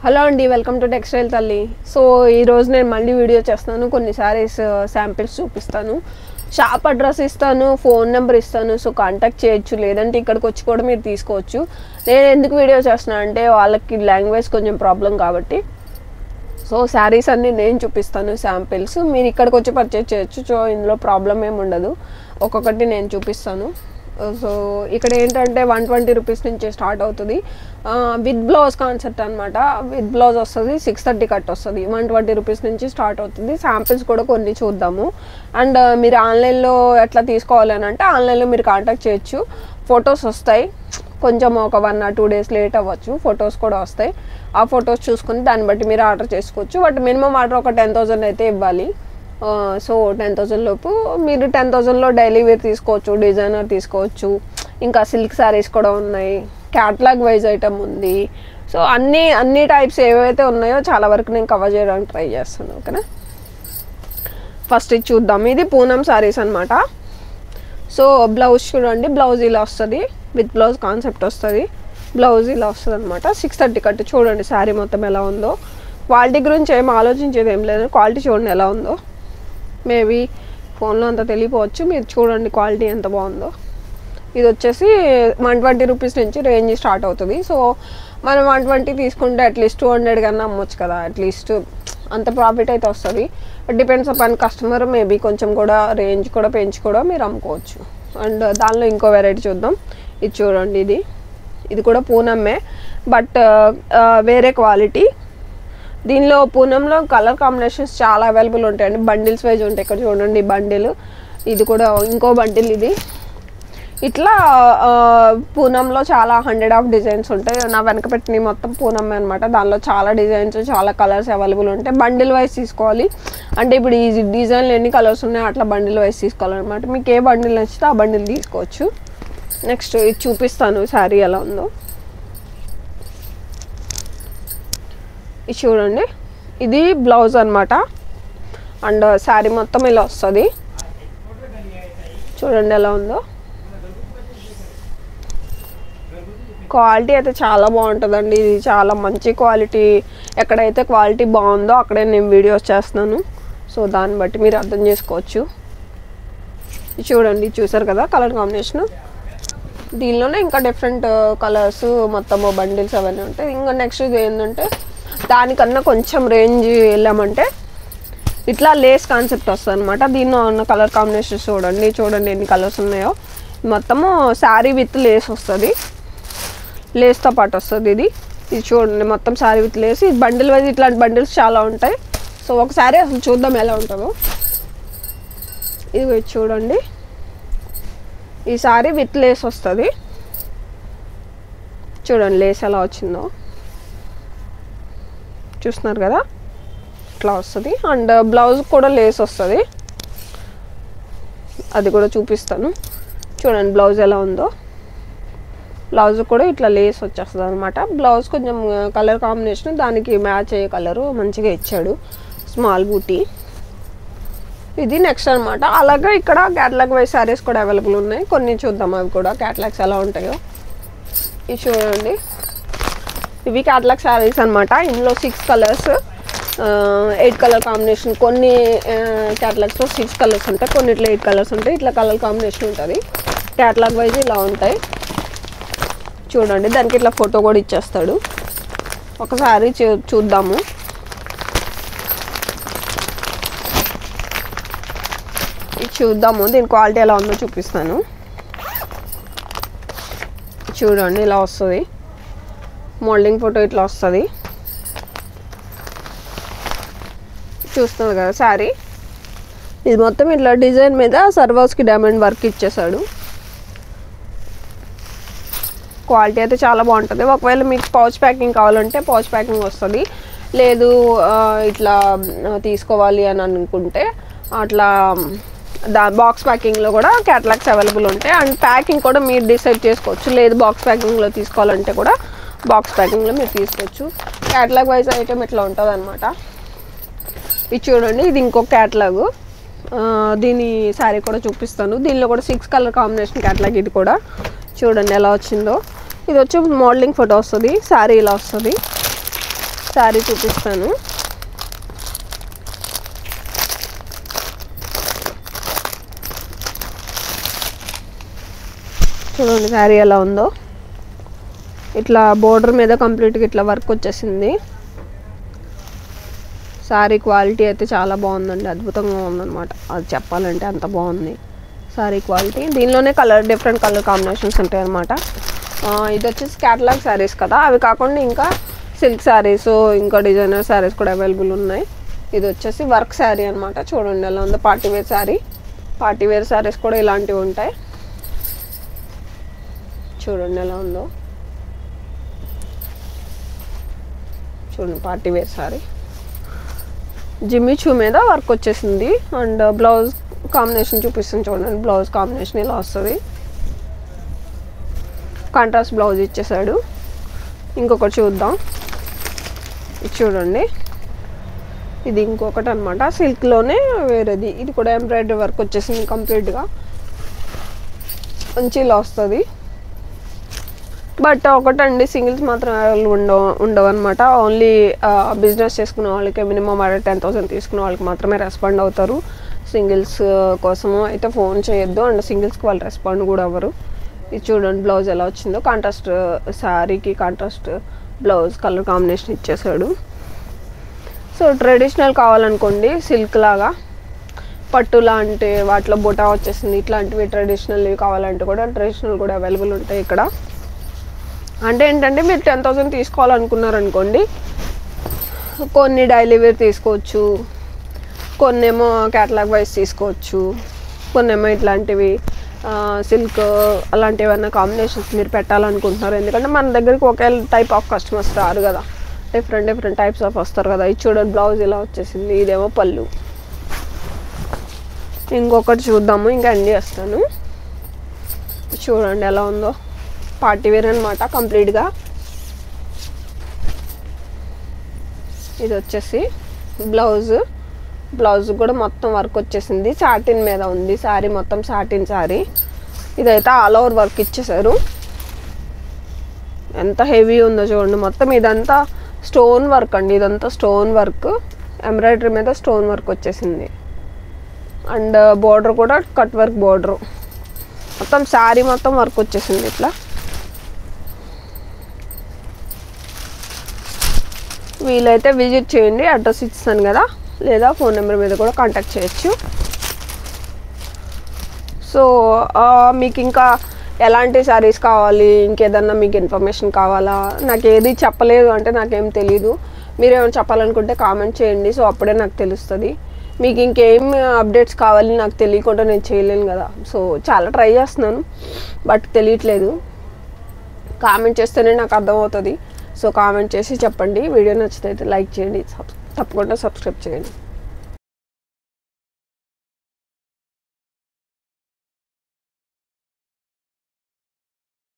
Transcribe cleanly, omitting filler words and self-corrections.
Hello అండి, welcome to textile తల్లి. So ఈరోజు నేను మళ్ళీ వీడియో చేస్తాను. కొన్ని సారీస్ శాంపిల్స్ చూపిస్తాను, షాప్ అడ్రస్ ఇస్తాను, ఫోన్ నెంబర్ ఇస్తాను. సో కాంటాక్ట్ చేయొచ్చు, లేదంటే ఇక్కడికి వచ్చి కూడా మీరు తీసుకోవచ్చు. నేను ఎందుకు వీడియో చేస్తున్నాను అంటే వాళ్ళకి లాంగ్వేజ్ కొంచెం ప్రాబ్లం కాబట్టి. సో శారీస్ అన్నీ నేను చూపిస్తాను శాంపిల్స్, మీరు ఇక్కడికి వచ్చి పర్చేజ్ చేయొచ్చు. సో ఇందులో ప్రాబ్లం ఏమి ఉండదు, ఒక్కొక్కటి నేను చూపిస్తాను. సో ఇక్కడ ఏంటంటే 120 రూపీస్ నుంచి స్టార్ట్ అవుతుంది. విత్ బ్లౌజ్ కాన్సెప్ట్ అనమాట. విత్ బ్లౌజ్ వస్తుంది, 630 కట్ వస్తుంది. 120 రూపీస్ నుంచి స్టార్ట్ అవుతుంది. శాంపిల్స్ కూడా కొన్ని చూద్దాము. అండ్ మీరు ఆన్లైన్లో ఎట్లా తీసుకోవాలి అని అంటే ఆన్లైన్లో మీరు కాంటాక్ట్ చేయొచ్చు. ఫొటోస్ వస్తాయి, కొంచెం ఒక 1 or 2 days లేట్ అవ్వచ్చు. ఫొటోస్ కూడా వస్తాయి. ఆ ఫొటోస్ చూసుకుని దాన్ని బట్టి మీరు ఆర్డర్ చేసుకోవచ్చు. బట్ మినిమం ఆర్డర్ ఒక 10,000 అయితే ఇవ్వాలి. సో 10,000 లోపు మీరు 10,000లో డైలీ వేర్ తీసుకోవచ్చు, డిజైనర్ తీసుకోవచ్చు, ఇంకా సిల్క్ శారీస్ కూడా ఉన్నాయి, క్యాటలాగ్ వైజ్ ఐటమ్ ఉంది. సో అన్ని టైప్స్ ఏవైతే ఉన్నాయో చాలా వరకు నేను కవర్ చేయడానికి ట్రై చేస్తాను. ఓకేనా, ఫస్ట్ ఇది చూద్దాం. ఇది పూనం శారీస్ అనమాట. సో బ్లౌజ్ చూడండి, బ్లౌజ్ ఇలా వస్తుంది, విత్ బ్లౌజ్ కాన్సెప్ట్ వస్తుంది. బ్లౌజ్ ఇలా వస్తుంది అనమాట. 630 కట్. చూడండి శారీ మొత్తం ఎలా ఉందో. క్వాలిటీ గురించి ఏం ఆలోచించేది ఏం లేదు, క్వాలిటీ చూడండి ఎలా ఉందో. మేబీ ఫోన్లో అంత తెలియపోవచ్చు, మీరు చూడండి క్వాలిటీ ఎంత బాగుందో. ఇది వచ్చేసి 120 రూపీస్ నుంచి రేంజ్ స్టార్ట్ అవుతుంది. సో మనం 120 తీసుకుంటే అట్లీస్ట్ 200 కన్నా అమ్మొచ్చు కదా, అట్లీస్ట్ అంత ప్రాఫిట్ అయితే వస్తుంది. డిపెండ్స్ అపాన్ కస్టమర్, మేబీ కొంచెం కూడా రేంజ్ కూడా పెంచి కూడా మీరు అమ్ముకోవచ్చు. అండ్ దానిలో ఇంకో వెరైటీ చూద్దాం. ఇది చూడండి, ఇది కూడా పూనమ్మే, బట్ వేరే క్వాలిటీ. దీనిలో పూనంలో కలర్ కాంబినేషన్స్ చాలా అవైలబుల్ ఉంటాయండి. బండిల్స్ వైజ్ ఉంటాయి. ఇక్కడ చూడండి బండిల్, ఇది కూడా ఇంకో బండిల్. ఇది ఇట్లా పూనంలో చాలా 100 ఆఫ్ డిజైన్స్ ఉంటాయి. నా వెనక పెట్టిన మొత్తం పూనమ్మే అనమాట. దానిలో చాలా డిజైన్స్, చాలా కలర్స్ అవైలబుల్ ఉంటాయి. బండిల్ వైజ్ తీసుకోవాలి అంటే ఇప్పుడు ఈ డిజైన్లు ఎన్ని కలర్స్ ఉన్నాయో అట్లా బండిల్ వైజ్ తీసుకోవాలన్నమాట. మీకు ఏ బండిల్ నచ్చితే ఆ బండిల్ తీసుకోవచ్చు. నెక్స్ట్ ఇది చూపిస్తాను శారీ ఎలా ఉందో. ఇది చూడండి, ఇది బ్లౌజ్ అనమాట. అండ్ శారీ మొత్తం ఇలా వస్తుంది. చూడండి ఎలా ఉందో. క్వాలిటీ అయితే చాలా బాగుంటుందండి. ఇది చాలా మంచి క్వాలిటీ. ఎక్కడైతే క్వాలిటీ బాగుందో అక్కడే నేను వీడియోస్ చేస్తున్నాను. సో దాన్ని బట్టి మీరు అర్థం చేసుకోవచ్చు. ఇది చూడండి, చూసారు కదా కలర్ కాంబినేషన్. దీనిలోనే ఇంకా డిఫరెంట్ కలర్స్ మొత్తం బండిల్స్ అవన్నీ ఉంటాయి. ఇంకా నెక్స్ట్ ఇది ఏంటంటే దానికన్నా కొంచెం రేంజ్ వెళ్ళామంటే ఇట్లా లేస్ కాన్సెప్ట్ వస్తుంది అనమాట. దీనిలో ఉన్న కలర్ కాంబినేషన్స్ చూడండి ఎన్ని కలర్స్ ఉన్నాయో. మొత్తము శారీ విత్ లేస్ వస్తుంది, లేస్తో పాటు వస్తుంది. ఇది చూడండి మొత్తం శారీ విత్ లేస్. ఇది బండిల్ వైజ్ ఇట్లాంటి బండిల్స్ చాలా ఉంటాయి. సో ఒక శారీ అసలు చూద్దాం ఎలా ఉంటుందో. ఇది చూడండి, ఈ శారీ విత్ లేస్ వస్తుంది. చూడండి లేస్ ఎలా వచ్చిందో, చూస్తున్నారు కదా, ఇట్లా వస్తుంది. అండ్ బ్లౌజ్ కూడా లేస్ వస్తుంది, అది కూడా చూపిస్తాను. చూడండి బ్లౌజ్ ఎలా ఉందో. బ్లౌజ్ కూడా ఇట్లా లేస్ వచ్చేస్తుంది అనమాట. బ్లౌజ్ కొంచెం కలర్ కాంబినేషన్ దానికి మ్యాచ్ అయ్యే కలరు మంచిగా ఇచ్చాడు, స్మాల్ బూటీ. ఇది నెక్స్ట్ అనమాట. అలాగే ఇక్కడ క్యాటలాగ్ వైజ్ శారీస్ కూడా అవైలబుల్ ఉన్నాయి. కొన్ని చూద్దాం అవి కూడా క్యాటలాగ్స్ ఎలా ఉంటాయో. ఇది చూడండి, ఇవి క్యాటలాగ్ శారీస్ అనమాట. ఇందులో 6 కలర్స్, 8 కలర్ కాంబినేషన్. కొన్ని క్యాటలాగ్స్లో 6 కలర్స్ ఉంటాయి, కొన్నిట్లో 8 కలర్స్ ఉంటాయి. ఇట్లా కలర్ కాంబినేషన్ ఉంటుంది. క్యాటలాగ్ వైజ్ ఇలా ఉంటాయి. చూడండి దానికి ఇట్లా ఫోటో కూడా ఇచ్చేస్తాడు. ఒకసారి చూద్దాము. ఇది చూద్దాము, దీని క్వాలిటీ ఎలా ఉందో చూపిస్తాను. చూడండి ఇలా వస్తుంది, మోల్డింగ్ ఫోటో ఇట్లా వస్తుంది. చూస్తున్నారు కదా శారీ. ఇది మొత్తం ఇట్లా డిజైన్ మీద సర్వర్స్కి డైమండ్ వర్క్ ఇచ్చేసాడు. క్వాలిటీ అయితే చాలా బాగుంటుంది. ఒకవేళ మీకు పౌచ్ ప్యాకింగ్ కావాలంటే పౌచ్ ప్యాకింగ్ వస్తుంది. లేదు ఇట్లా తీసుకోవాలి అని అనుకుంటే అట్లా బాక్స్ ప్యాకింగ్లో కూడా క్యాటలాగ్స్ అవైలబుల్ ఉంటాయి. అండ్ ప్యాకింగ్ కూడా మీరు డిసైడ్ చేసుకోవచ్చు. లేదు బాక్స్ ప్యాకింగ్లో తీసుకోవాలంటే కూడా బాక్స్ ప్యాకింగ్లో మీరు తీసుకోవచ్చు. క్యాటలాగ్ వైజ్ ఐటమ్ ఇట్లా ఉంటుంది అనమాట. ఇది చూడండి, ఇది ఇంకొక క్యాటలాగు. దీని శారీ కూడా చూపిస్తాను. దీనిలో కూడా 6 కలర్ కాంబినేషన్ క్యాటలాగ్. ఇది కూడా చూడండి ఎలా వచ్చిందో. ఇది వచ్చి మోడలింగ్ ఫోటో వస్తుంది, శారీ ఇలా వస్తుంది. శారీ చూపిస్తాను. చూడండి శారీ ఎలా ఉందో. ఇట్లా బోర్డర్ మీద కంప్లీట్గా ఇట్లా వర్క్ వచ్చేసింది. శారీ క్వాలిటీ అయితే చాలా బాగుందండి, అద్భుతంగా ఉందన్నమాట. అది చెప్పాలంటే అంత బాగుంది శారీ క్వాలిటీ. దీనిలోనే డిఫరెంట్ కలర్ కాంబినేషన్స్ ఉంటాయి అన్నమాట. ఇది వచ్చేసి క్యాటలాగ్ శారీస్ కదా, అవి కాకుండా ఇంకా సిల్క్ శారీస్, ఇంకా డిజైనర్ శారీస్ కూడా అవైలబుల్ ఉన్నాయి. ఇది వచ్చేసి వర్క్ శారీ అనమాట. చూడండి ఎలా ఉందో, పార్టీవేర్ శారీ. పార్టీవేర్ శారీస్ కూడా ఇలాంటివి ఉంటాయి. చూడండి ఎలా ఉందో, చూడండి పార్టీవేర్ శారీ. జిమ్మిచూ మీద వర్క్ వచ్చేసింది. అండ్ బ్లౌజ్ కాంబినేషన్ చూపిస్తుంది చూడండి. బ్లౌజ్ కాంబినేషన్ ఇలా వస్తుంది. కాంట్రాస్ట్ బ్లౌజ్ ఇచ్చేసాడు. ఇంకొకటి చూద్దాం. ఇది చూడండి, ఇది ఇంకొకటి అనమాట. సిల్క్లోనే వేరేది. ఇది కూడా ఎంబ్రాయిడరీ వర్క్ వచ్చేసింది కంప్లీట్గా. మంచి ఇలా వస్తుంది. బట్ ఒకటండి, సింగిల్స్ మాత్రం ఉండవు అనమాట. ఓన్లీ బిజినెస్ చేసుకునే వాళ్ళకి మినిమం 10,000 తీసుకునే వాళ్ళకి మాత్రమే రెస్పాండ్ అవుతారు. సింగిల్స్ కోసము అయితే ఫోన్ చేయొద్దు. అండ్ సింగిల్స్కి వాళ్ళు రెస్పాండ్ కూడా అవ్వరు. ఇది చూడండి బ్లౌజ్ ఎలా వచ్చిందో. కాంట్రాస్ట్ శారీకి కాంట్రాస్ట్ బ్లౌజ్ కలర్ కాంబినేషన్ ఇచ్చేసాడు. సో ట్రెడిషనల్ కావాలనుకోండి, సిల్క్ లాగా పట్టు లాంటి వాటిలో బుటా వచ్చేసింది. ఇట్లాంటివి ట్రెడిషనల్ కావాలంటే కూడా ట్రెడిషనల్ కూడా అవైలబుల్ ఉంటాయి ఇక్కడ. అంటే ఏంటంటే మీరు 10,000 తీసుకోవాలనుకున్నారనుకోండి, కొన్ని డైలీ వేర్ తీసుకోవచ్చు, కొన్నేమో క్యాటలాగ్ వైజ్ తీసుకోవచ్చు, కొన్నేమో ఇట్లాంటివి సిల్క్ అలాంటివి ఏమన్నా కాంబినేషన్స్ మీరు పెట్టాలనుకుంటున్నారు. ఎందుకంటే మన దగ్గరికి ఒకే టైప్ ఆఫ్ కస్టమర్స్ రారు కదా, డిఫరెంట్ టైప్స్ ఆఫ్ వస్తారు కదా. ఇది చూడండి బ్లౌజ్ ఇలా వచ్చేసింది. ఇదేమో పళ్ళు. ఇంకొకటి చూద్దాము, ఇంకా ఎండ్ చేస్తాను. చూడండి ఎలా ఉందో, పార్టీవేర్ అనమాట కంప్లీట్గా. ఇది వచ్చేసి బ్లౌజ్ కూడా మొత్తం వర్క్ వచ్చేసింది. సాటిన్ మీద ఉంది శారీ, మొత్తం సాటిన్ శారీ. ఇదైతే ఆల్ ఓవర్ వర్క్ ఇచ్చేసారు. ఎంత హెవీ ఉందో చూడండి. మొత్తం ఇదంతా స్టోన్ వర్క్ అండి. ఇదంతా స్టోన్ వర్క్, ఎంబ్రాయిడరీ మీద స్టోన్ వర్క్ వచ్చేసింది. అండ్ బోర్డర్ కూడా కట్ వర్క్ బోర్డరు. మొత్తం శారీ మొత్తం వర్క్ వచ్చేసింది ఇట్లా. వీలైతే విజిట్ చేయండి. అడ్రస్ ఇస్తాను కదా, లేదా ఫోన్ నెంబర్ మీద కూడా కాంటాక్ట్ చేయొచ్చు. సో మీకు ఇంకా ఎలాంటి శారీస్ కావాలి, ఇంకేదన్నా మీకు ఇన్ఫర్మేషన్ కావాలా, నాకు ఏది చెప్పలేదు అంటే నాకేం తెలీదు. మీరేమైనా చెప్పాలనుకుంటే కామెంట్ చేయండి. సో అప్పుడే నాకు తెలుస్తుంది. మీకు ఇంకేం అప్డేట్స్ కావాలి నాకు తెలియకుండా నేను చేయలేను కదా. సో చాలా ట్రై చేస్తున్నాను, బట్ తెలియట్లేదు. కామెంట్ చేస్తేనే నాకు అర్థమవుతుంది. సో కామెంట్ చేసి చెప్పండి. వీడియో నచ్చితే లైక్ చేయండి, తప్పకుండా సబ్స్క్రైబ్ చేయండి.